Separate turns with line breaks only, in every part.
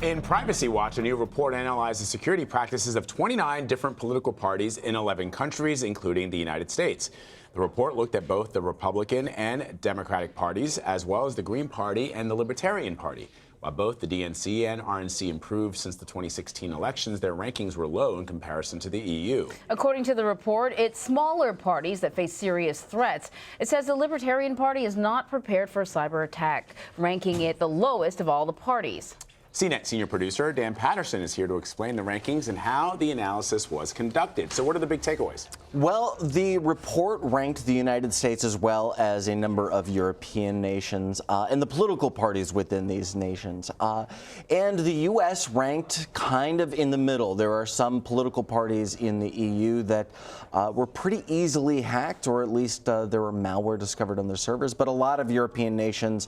In Privacy Watch, a new report analyzed the security practices of 29 different political parties in 11 countries, including the United States. The report looked at both the Republican and Democratic parties, as well as the Green Party and the Libertarian Party. While both the DNC and RNC improved since the 2016 elections, their rankings were low in comparison to the EU.
According to the report, it's smaller parties that face serious threats. It says the Libertarian Party is not prepared for a cyber attack, ranking it the lowest of all the parties.
CNET senior producer Dan Patterson is here to explain the rankings and how the analysis was conducted. So what are the big takeaways?
Well, the report ranked the United States as well as a number of European nations and the political parties within these nations. And the U.S. ranked kind of in the middle. There are some political parties in the EU that were pretty easily hacked, or at least there were malware discovered on their servers. But a lot of European nations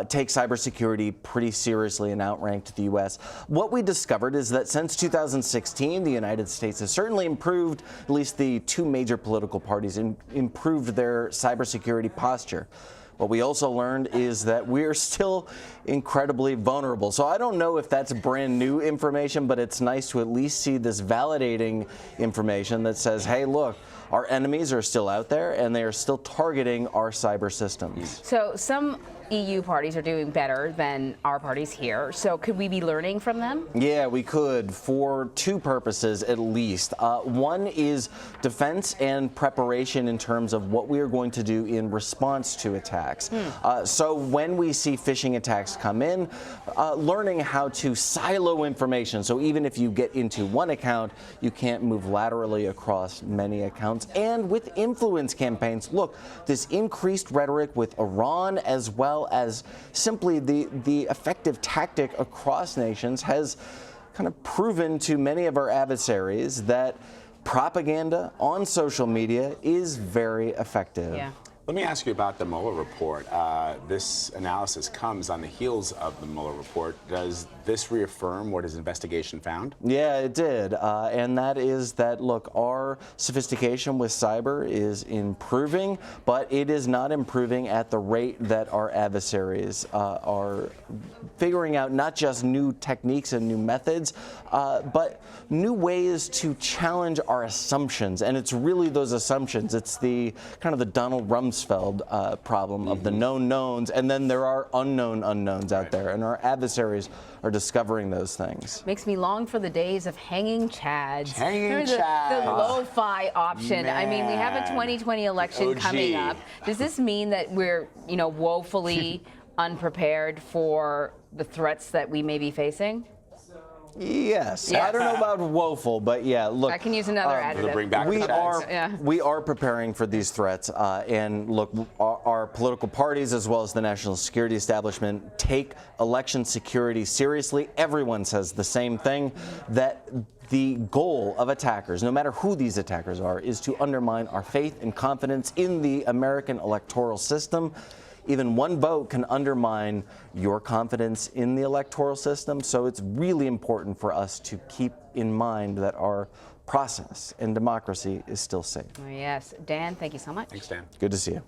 take cybersecurity pretty seriously and outrank the U.S. What we discovered is that since 2016, the United States has certainly improved, at least the two major political parties improved their cybersecurity posture. What we also learned is that we're still incredibly vulnerable. So I don't know if that's brand new information, but it's nice to at least see this validating information that says, hey, look, our enemies are still out there and they are still targeting our cyber systems.
So some EU parties are doing better than our parties here. So could we be learning from them? Yeah,
we could, for two purposes at least. One is defense and preparation in terms of what we are going to do in response to attacks. So when we see phishing attacks come in, learning how to silo information. So even if you get into one account, you can't move laterally across many accounts. And with influence campaigns, look, this increased rhetoric with Iran as well as simply the effective tactic across nations has kind of proven to many of our adversaries that propaganda on social media is very effective.
Yeah.
Let me ask you about the Mueller report. This analysis comes on the heels of the Mueller report. Does this reaffirm what his investigation found?
Yeah, it did. And that is that, look, our sophistication with cyber is improving, but it is not improving at the rate that our adversaries are figuring out not just new techniques and new methods, but new ways to challenge our assumptions. And it's really those assumptions. It's the kind of the Donald Rumsfeld problem of the known knowns, and then there are unknown unknowns out there, and our adversaries are discovering those things.
Makes me long for the days of hanging chads.
Hanging chads.
The lo-fi option.
Man.
I mean, we have a 2020 election coming up. Does this mean that we're, woefully unprepared for the threats that we may be facing?
Yes. I don't know about woeful, but yeah, look.
I can use another adjective.
Bring back
we are preparing for these threats, and look, our political parties as well as the national security establishment take election security seriously. Everyone says the same thing, that the goal of attackers, no matter who these attackers are, is to undermine our faith and confidence in the American electoral system. Even one vote can undermine your confidence in the electoral system, so it's really important for us to keep in mind that our process and democracy is still safe.
Yes. Dan, thank you so much.
Thanks, Dan.
Good to see you.